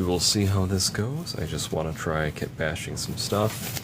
we will see how this goes. I just want to try kitbashing some stuff.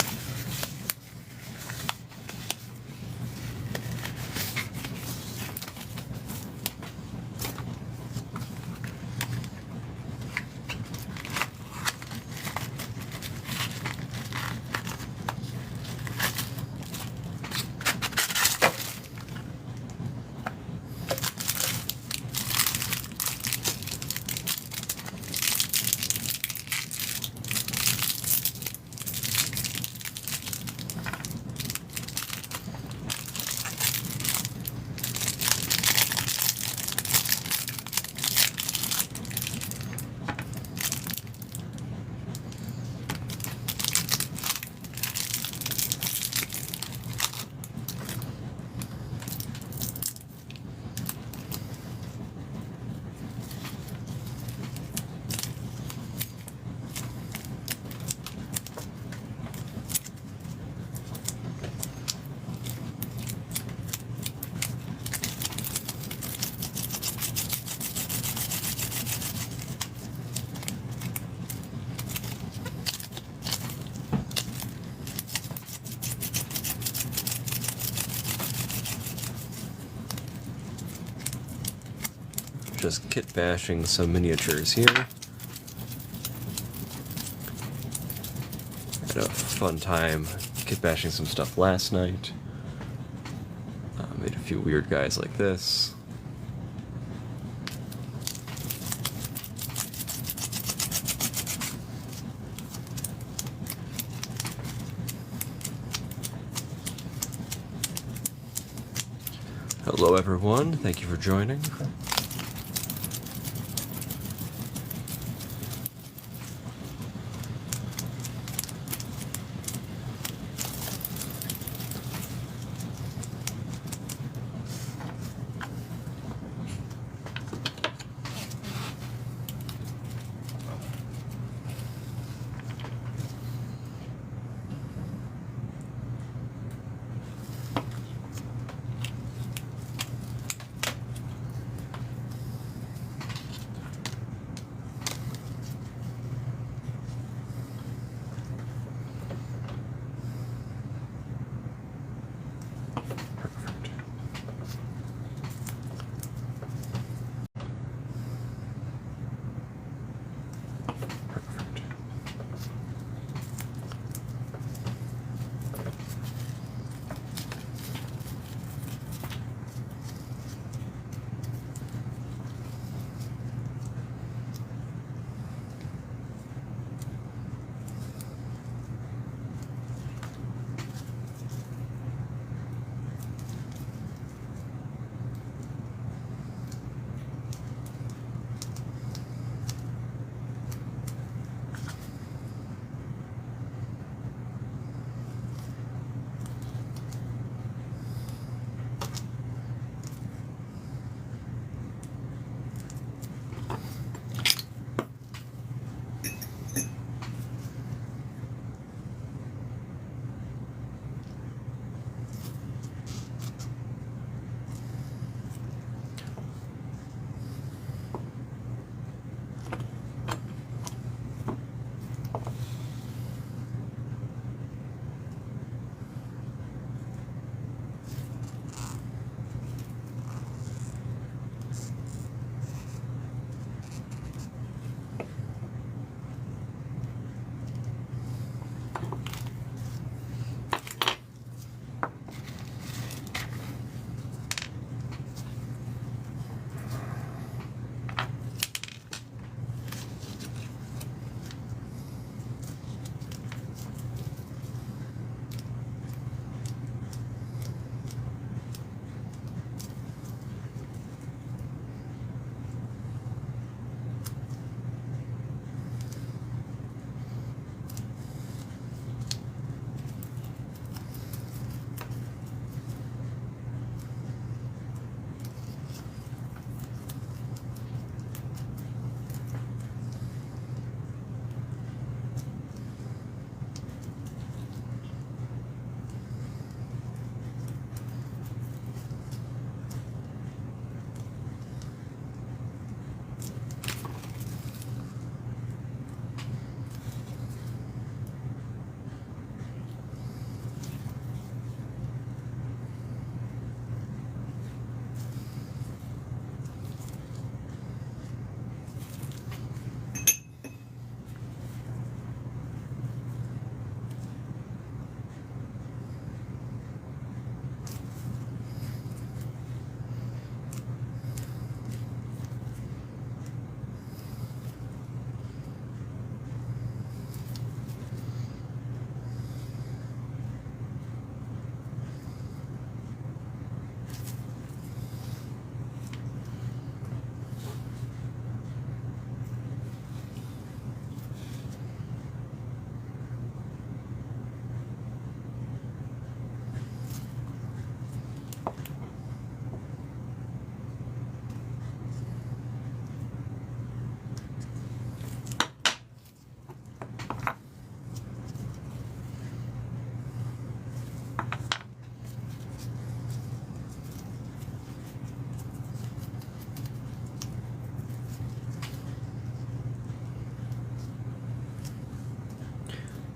Just kitbashing some miniatures here. Had a fun time kitbashing some stuff last night. Made a few weird guys like this. Hello everyone, thank you for joining.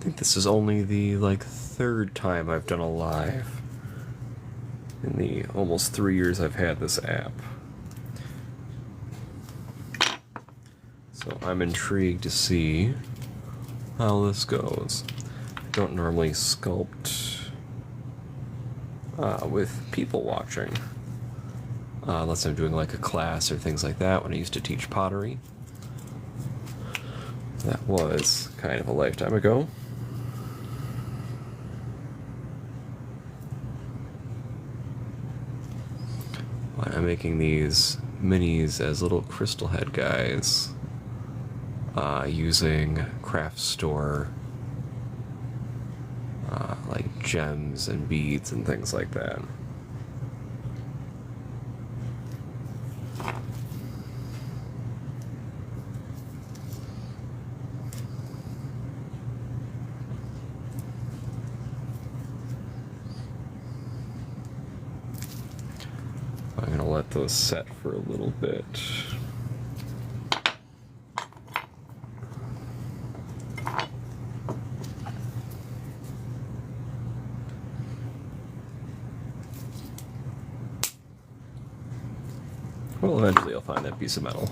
think this is only the, like, third time I've done a live in the almost 3 years I've had this app. So I'm intrigued to see how this goes. I don't normally sculpt with people watching, unless I'm doing like a class or things like that when I used to teach pottery. That was kind of a lifetime ago. I'm making these minis as little crystal head guys, using craft store like gems and beads and things like that. I'm gonna let those set for a little bit. Well, eventually I'll find that piece of metal.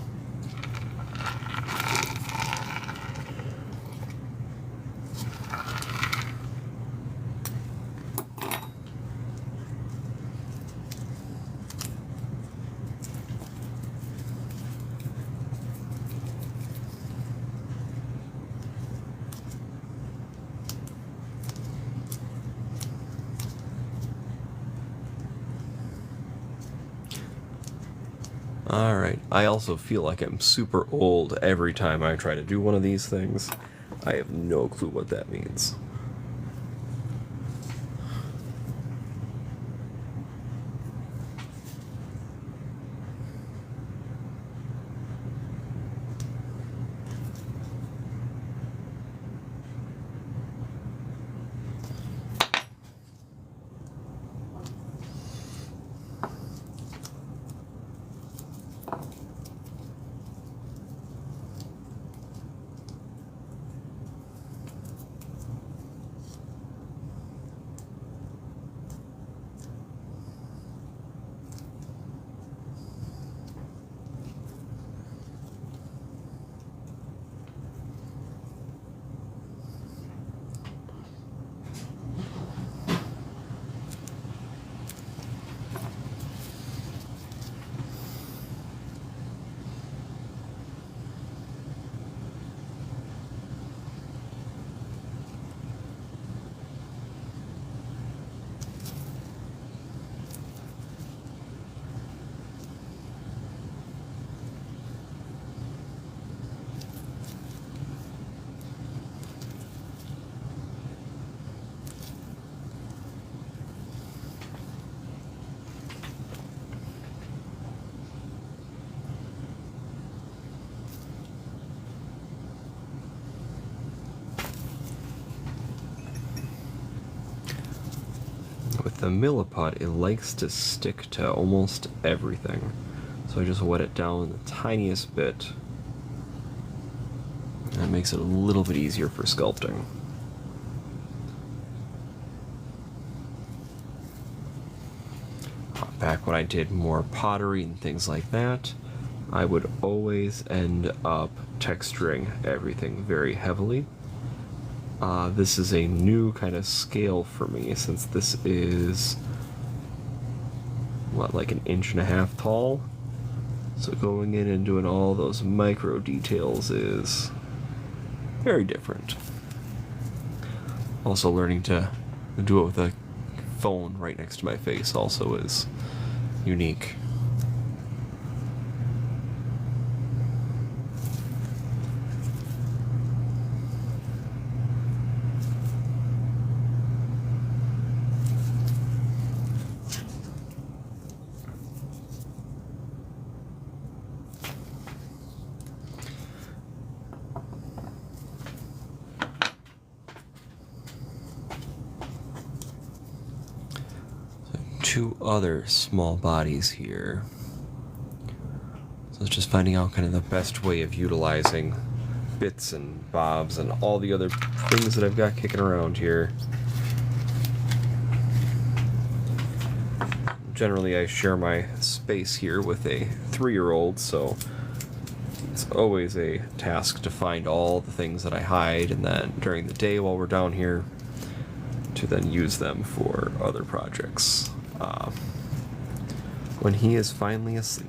Alright, I also feel like I'm super old every time I try to do one of these things. I have no clue what that means. With the milliput, it likes to stick to almost everything. So I just wet it down the tiniest bit. That makes it a little bit easier for sculpting. Back when I did more pottery and things like that, I would always end up texturing everything very heavily. This is a new kind of scale for me, since this is, what, like 1.5 inches tall? So going in and doing all those micro details is very different. Also learning to do it with a phone right next to my face also is unique. Two other small bodies here. So it's just finding out kind of the best way of utilizing bits and bobs and all the other things that I've got kicking around here. Generally, I share my space here with a 3-year-old, so it's always a task to find all the things that I hide, and then during the day while we're down here, to then use them for other projects when he is finally asleep.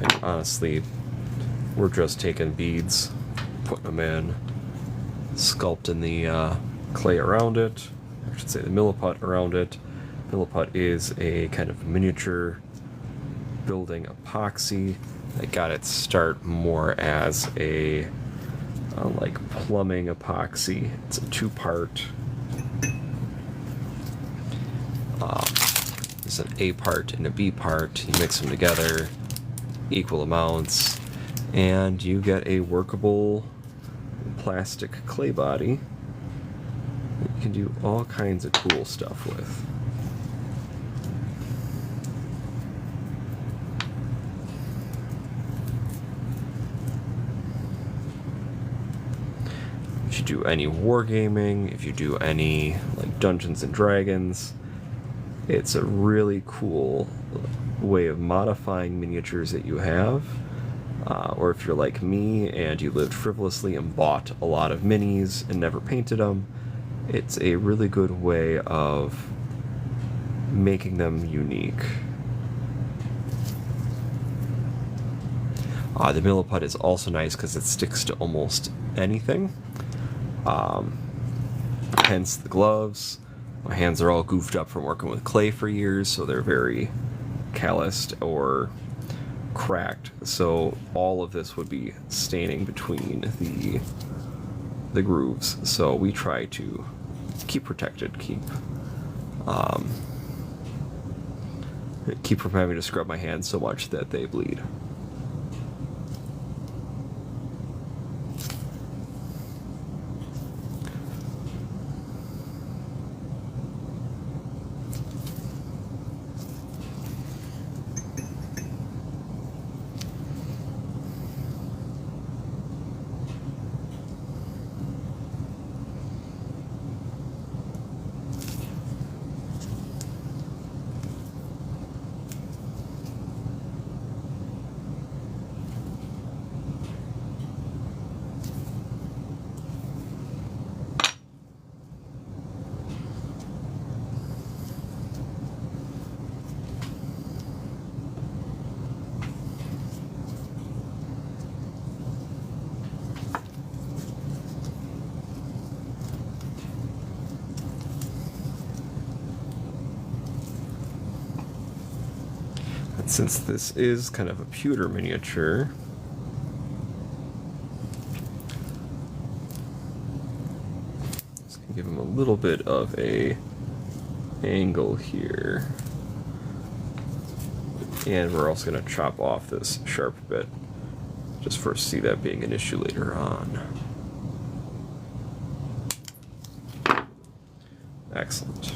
And honestly, we're just taking beads, putting them in, sculpting the clay around it, I should say the milliput around it. Milliput is a kind of miniature building epoxy that got its start more as a like plumbing epoxy. It's a 2-part. There's an A part and a B part. You mix them together, equal amounts, and you get a workable plastic clay body that you can do all kinds of cool stuff with. If you do any wargaming, if you do any like Dungeons and Dragons, it's a really cool way of modifying miniatures that you have. Or if you're like me and you lived frivolously and bought a lot of minis and never painted them, it's a really good way of making them unique. The milliput is also nice because it sticks to almost anything. Hence the gloves. My hands are all goofed up from working with clay for years, so they're very calloused or cracked. So all of this would be staining between the grooves. So we try to keep protected, keep from having to scrub my hands so much that they bleed. Since this is kind of a pewter miniature, let's give him a little bit of a angle here. And we're also going to chop off this sharp bit, just foresee that being an issue later on. Excellent.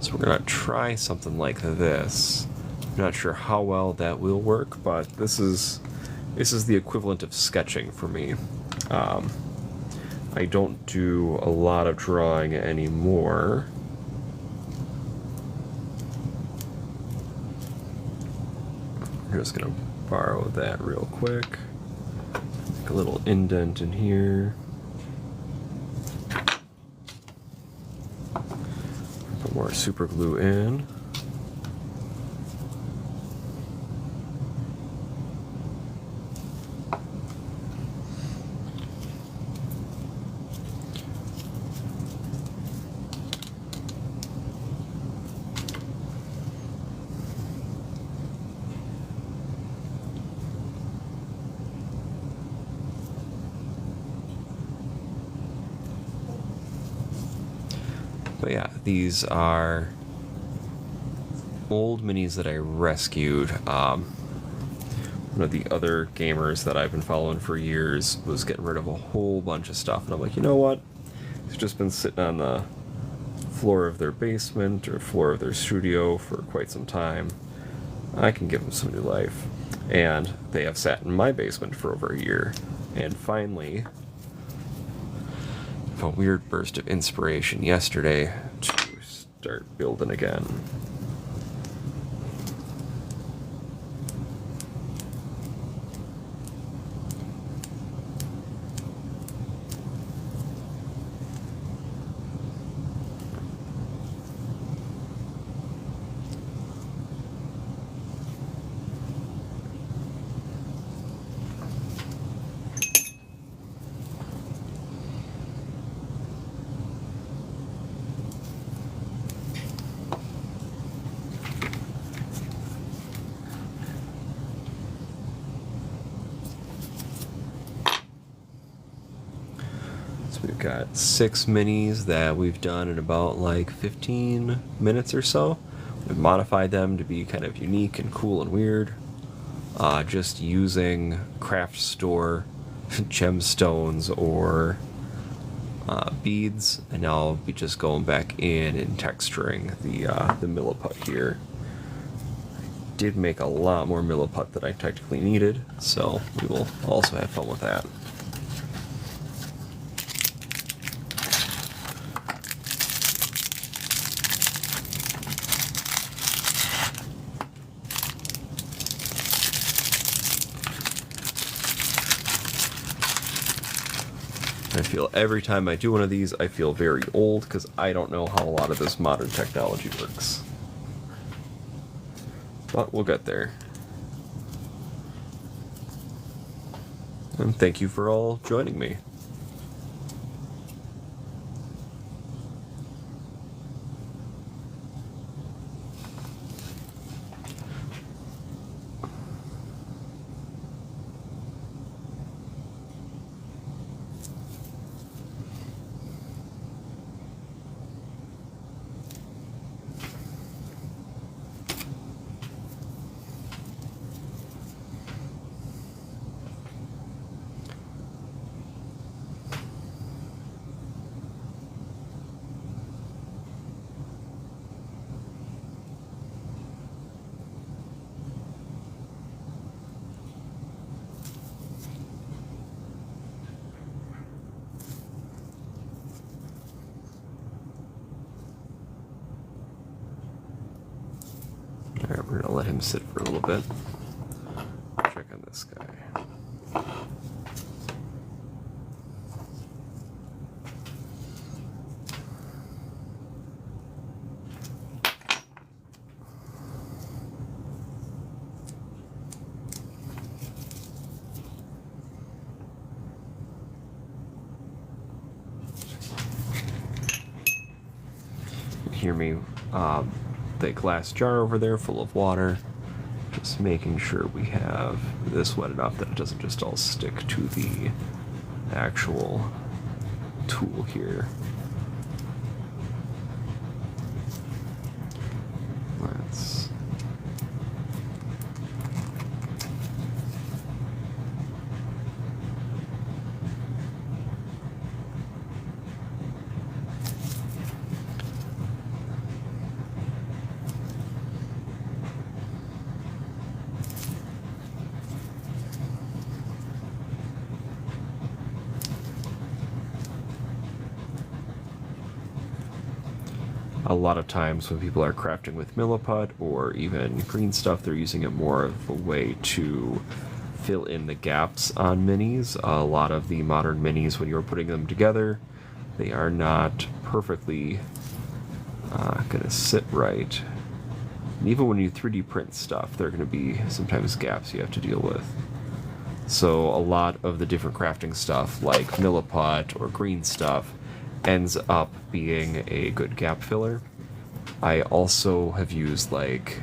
So we're going to try something like this. I'm not sure how well that will work, but this is the equivalent of sketching for me. I don't do a lot of drawing anymore. I'm just going to borrow that real quick. Make a little indent in here. Put more super glue in. But yeah, these are old minis that I rescued. One of the other gamers that I've been following for years was getting rid of a whole bunch of stuff, and I'm like, you know what? It's just been sitting on the floor of their basement or floor of their studio for quite some time. I can give them some new life. And they have sat in my basement for over a year. And finally, a weird burst of inspiration yesterday to start building again. We've got 6 minis that we've done in about like 15 minutes or so. We've modified them to be kind of unique and cool and weird. Just using craft store gemstones or beads, and now I'll be just going back in and texturing the milliput here. Did make a lot more milliput than I technically needed, so we will also have fun with that. I feel every time I do one of these, I feel very old because I don't know how a lot of this modern technology works. But we'll get there. And thank you for all joining me. Alright, we're gonna let him sit for a little bit. Check on this guy. You hear me the glass jar over there full of water, just making sure we have this wet enough that it doesn't just all stick to the actual tool here. Let's a lot of times when people are crafting with milliput or even green stuff, they're using it more of a way to fill in the gaps on minis. A lot of the modern minis, when you're putting them together, they are not perfectly gonna sit right. And even when you 3D print stuff, there are gonna be sometimes gaps you have to deal with. So a lot of the different crafting stuff, like milliput or green stuff, ends up being a good gap filler. I also have used like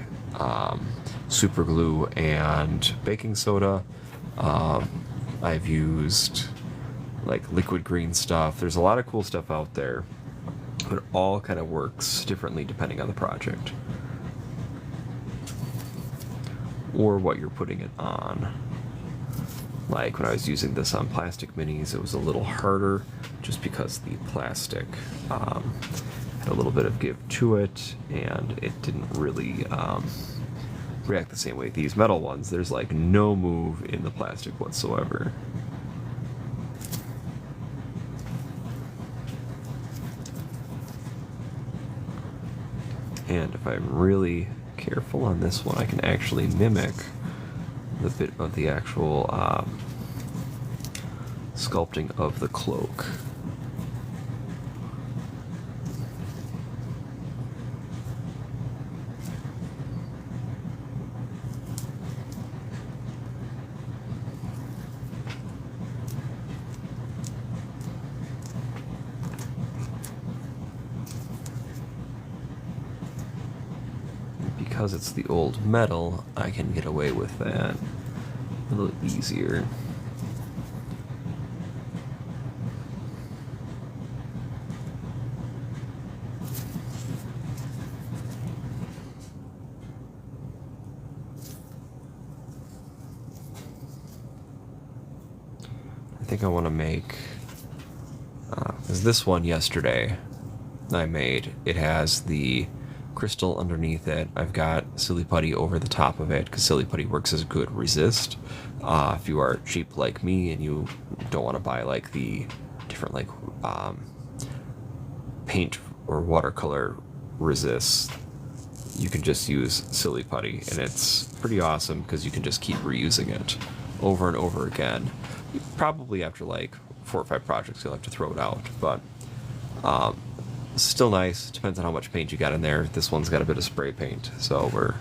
super glue and baking soda. I've used like liquid green stuff. There's a lot of cool stuff out there But it all kind of works differently depending on the project or what you're putting it on. Like when I was using this on plastic minis, it was a little harder just because the plastic had a little bit of give to it, and it didn't really react the same way. These metal ones, there's like no move in the plastic whatsoever. And if I'm really careful on this one, I can actually mimic the bit of the actual sculpting of the cloak. Because it's the old metal, I can get away with that a little easier. I think I want to make, because this one yesterday I made, it has the crystal underneath it. I've got silly putty over the top of it because silly putty works as a good resist. If you are cheap like me and you don't want to buy like the different like paint or watercolor resists, you can just use silly putty, and it's pretty awesome because you can just keep reusing it over and over again. Probably after like 4 or 5 projects you'll have to throw it out, but still nice. Depends on how much paint you got in there. This one's got a bit of spray paint, so we're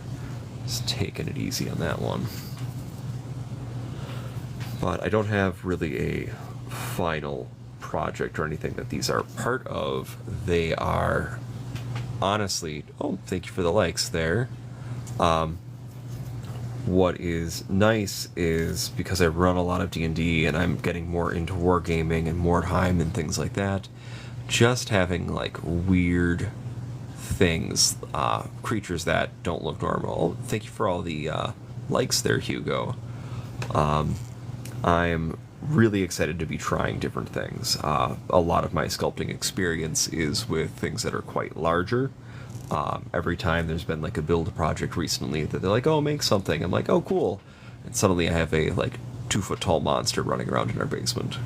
just taking it easy on that one. But I don't have really a final project or anything that these are part of. They are honestly, oh, thank you for the likes there. What is nice is because I run a lot of D&D and I'm getting more into wargaming and Mordheim and things like that, just having like weird things, creatures that don't look normal. Thank you for all the likes there, Hugo. I'm really excited to be trying different things. A lot of my sculpting experience is with things that are quite larger. Every time there's been like a build project recently that they're like, oh, make something, I'm like, oh, cool, and suddenly I have a like 2-foot tall monster running around in our basement.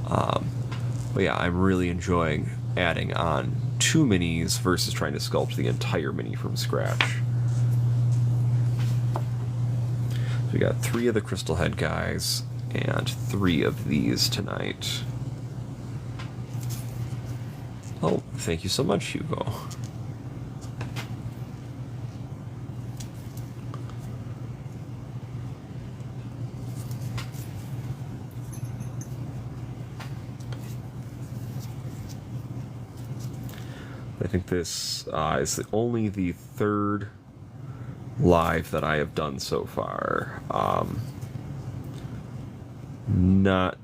But yeah, I'm really enjoying adding on 2 minis versus trying to sculpt the entire mini from scratch. So we got 3 of the crystal head guys and 3 of these tonight. Oh, thank you so much, Hugo. I think this is only the 3rd live that I have done so far. Not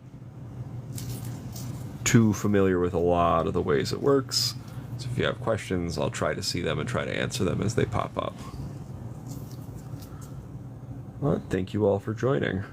too familiar with a lot of the ways it works, so if you have questions, I'll try to see them and try to answer them as they pop up. Well, thank you all for joining.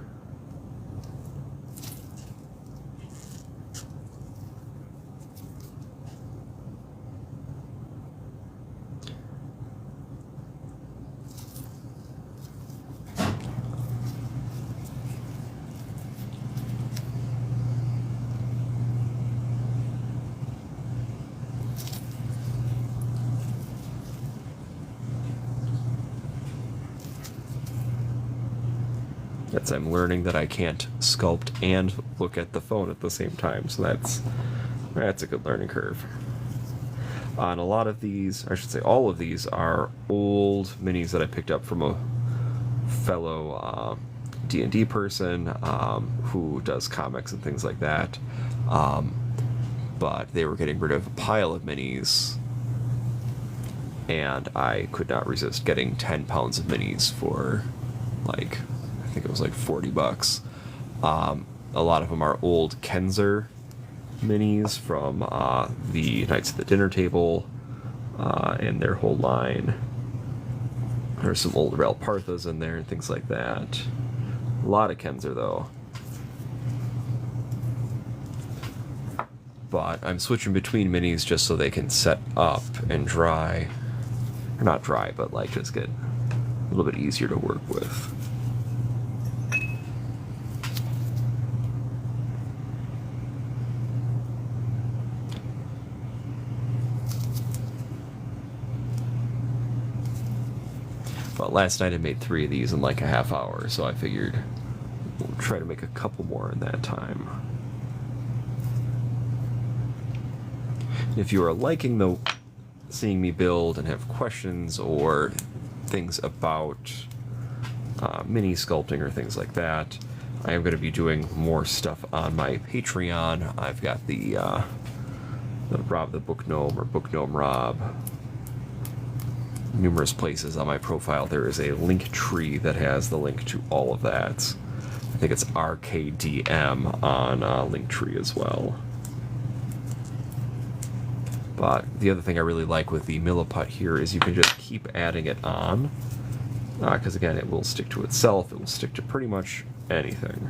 Yes, I'm learning that I can't sculpt and look at the phone at the same time, so that's a good learning curve. And a lot of these, I should say all of these, are old minis that I picked up from a fellow D&D person who does comics and things like that. But they were getting rid of a pile of minis, and I could not resist getting 10 pounds of minis for like, I think it was like $40. A lot of them are old Kenzer minis from the Knights at the Dinner Table and their whole line. There's some old Ralparthas in there and things like that. A lot of Kenzer though. But I'm switching between minis just so they can set up and dry. Or not dry, but like just get a little bit easier to work with. But last night I made 3 of these in like a half hour, so I figured we'll try to make a couple more in that time. If you are liking seeing me build and have questions or things about mini sculpting or things like that, I am going to be doing more stuff on my Patreon. I've got the Rob the Book Gnome or Book Gnome Rob. Numerous places on my profile there is a link tree that has the link to all of that. I think it's RKDM on Linktree as well. But the other thing I really like with the milliput here is you can just keep adding it on, because again it will stick to itself, it will stick to pretty much anything.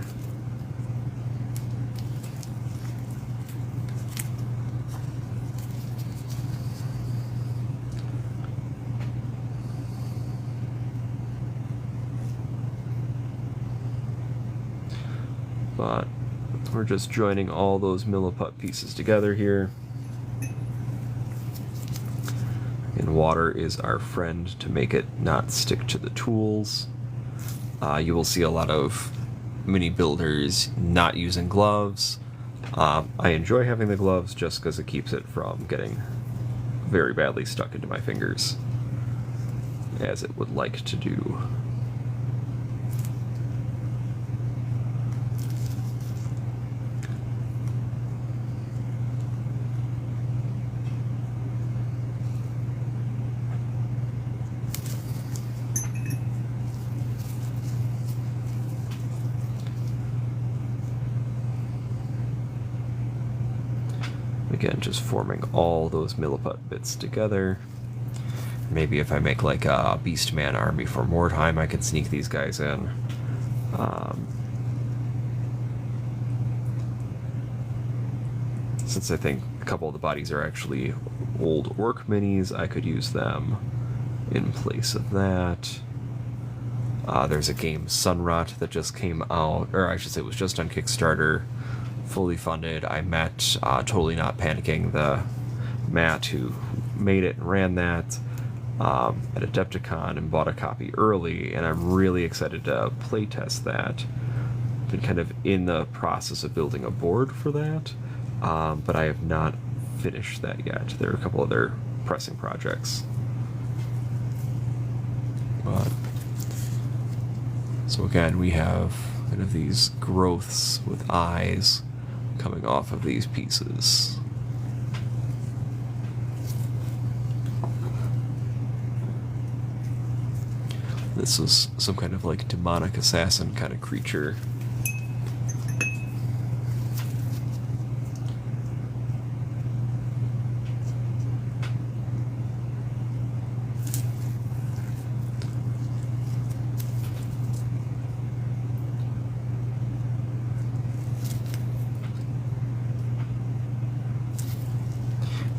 But we're just joining all those milliput pieces together here. And water is our friend to make it not stick to the tools. You will see a lot of mini builders not using gloves. I enjoy having the gloves just because it keeps it from getting very badly stuck into my fingers, as it would like to do. Again, just forming all those milliput bits together. Maybe if I make like a Beastman army for more time, I can sneak these guys in. Since I think a couple of the bodies are actually old orc minis, I could use them in place of that. There's a game, Sunrot, that just came out, or I should say it was just on Kickstarter, fully funded. I met Totally Not Panicking, the Matt who made it and ran that at Adepticon, and bought a copy early, and I'm really excited to playtest that. Been kind of in the process of building a board for that, but I have not finished that yet. There are a couple other pressing projects. So again, we have kind of these growths with eyes coming off of these pieces. This is some kind of like demonic assassin kind of creature.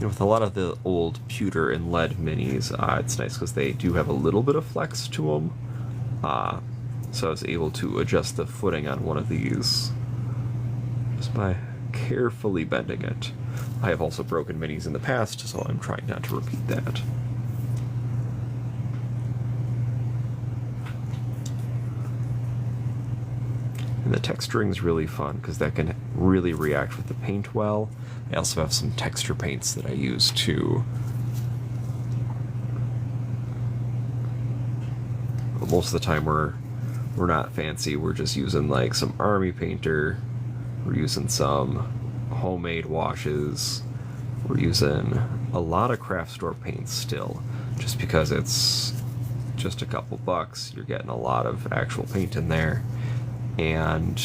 With a lot of the old pewter and lead minis, it's nice because they do have a little bit of flex to them. So I was able to adjust the footing on one of these just by carefully bending it. I have also broken minis in the past, so I'm trying not to repeat that. And the texturing is really fun because that can really react with the paint well. I also have some texture paints that I use too. But most of the time we're not fancy. We're just using like some army painter. We're using some homemade washes. We're using a lot of craft store paints still, just because it's just a couple bucks. You're getting a lot of actual paint in there, and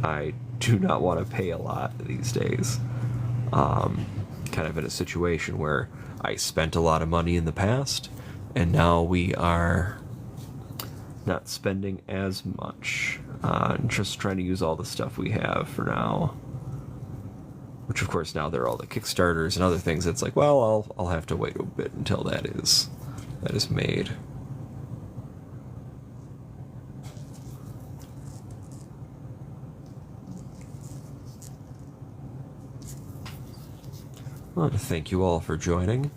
I do not want to pay a lot these days. kind of in a situation where I spent a lot of money in the past, and now we are not spending as much. Just trying to use all the stuff we have for now. Which, of course, now there are all the Kickstarters and other things. It's like, well, I'll have to wait a bit until that is made. I want to thank you all for joining.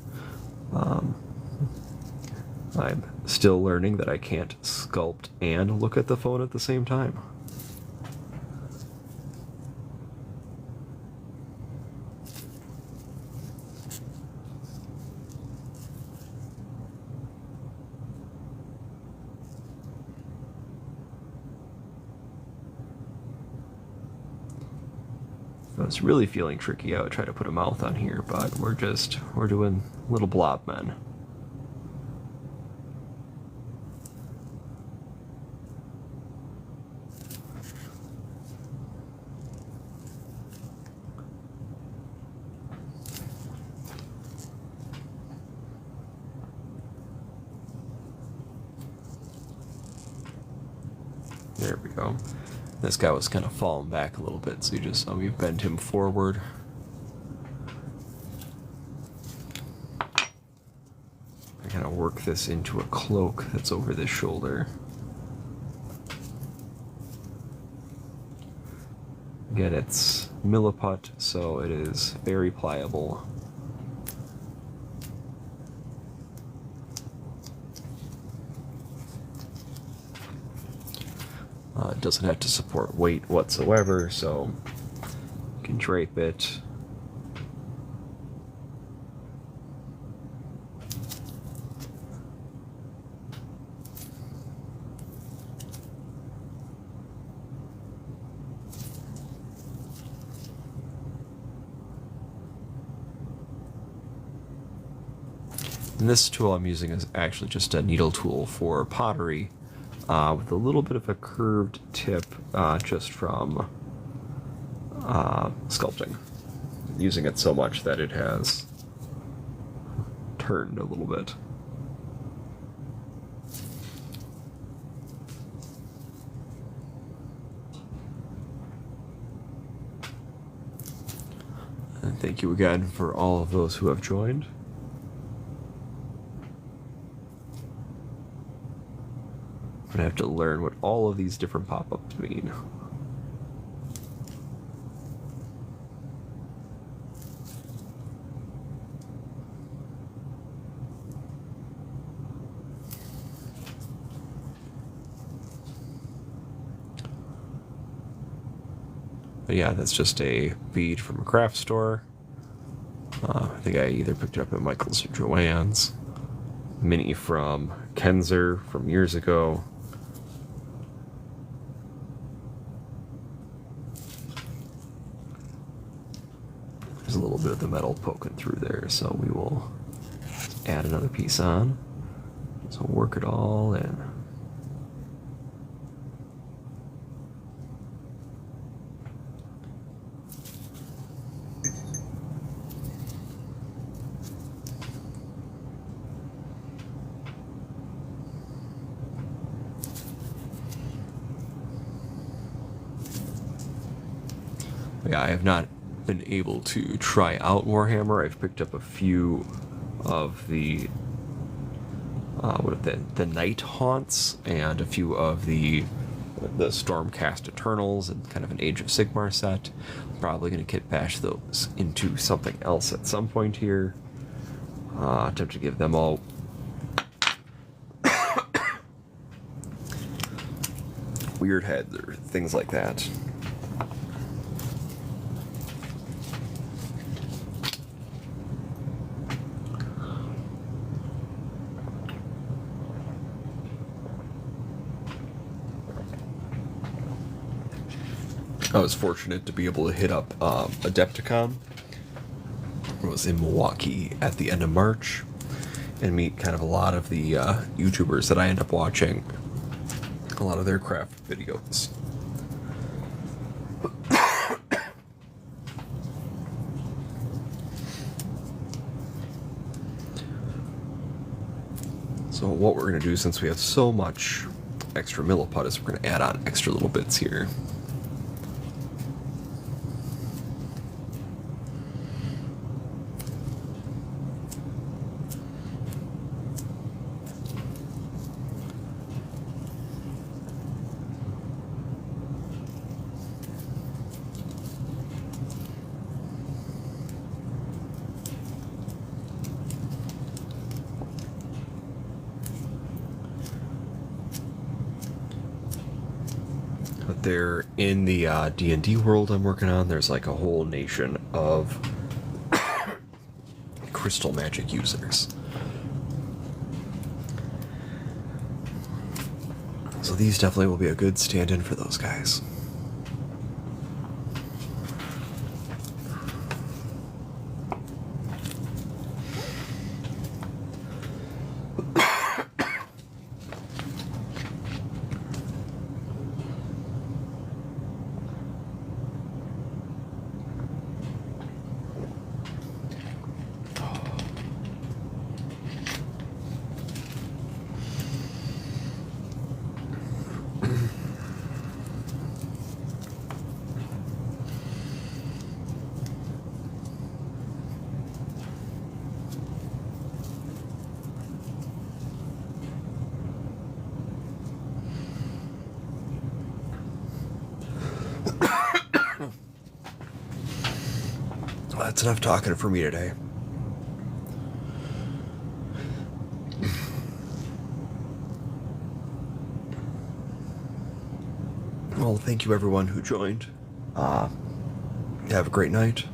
I'm still learning that I can't sculpt and look at the phone at the same time. If I was really feeling tricky, I would try to put a mouth on here, but we're doing little blob men. There we go. This guy was kind of falling back a little bit, so you just saw me bend him forward. I kind of work this into a cloak that's over this shoulder. Again, it's milliput, so it is very pliable. It doesn't have to support weight whatsoever, so you can drape it. And this tool I'm using is actually just a needle tool for pottery. With a little bit of a curved tip just from sculpting. Using it so much that it has turned a little bit. And thank you again for all of those who have joined. I have to learn what all of these different pop-ups mean. But yeah, that's just a bead from a craft store. I think I either picked it up at Michael's or Joann's. Mini from Kenzer from years ago. There's a little bit of the metal poking through there, so we will add another piece on. So work it all in. Yeah, I have not been able to try out Warhammer. I've picked up a few of the the Night Haunts and a few of the Stormcast Eternals and kind of an Age of Sigmar set. I'm probably going to kitbash those into something else at some point here. Attempt to give them all weird heads or things like that. I was fortunate to be able to hit up Adepticon. I was in Milwaukee at the end of March and meet kind of a lot of the YouTubers that I end up watching. A lot of their craft videos. what we're going to do, since we have so much extra milliput, is we're going to add on extra little bits here. But there, in the D&D world I'm working on, there's like a whole nation of crystal magic users. So these definitely will be a good stand-in for those guys. That's enough talking for me today. Well, thank you everyone who joined. Have a great night.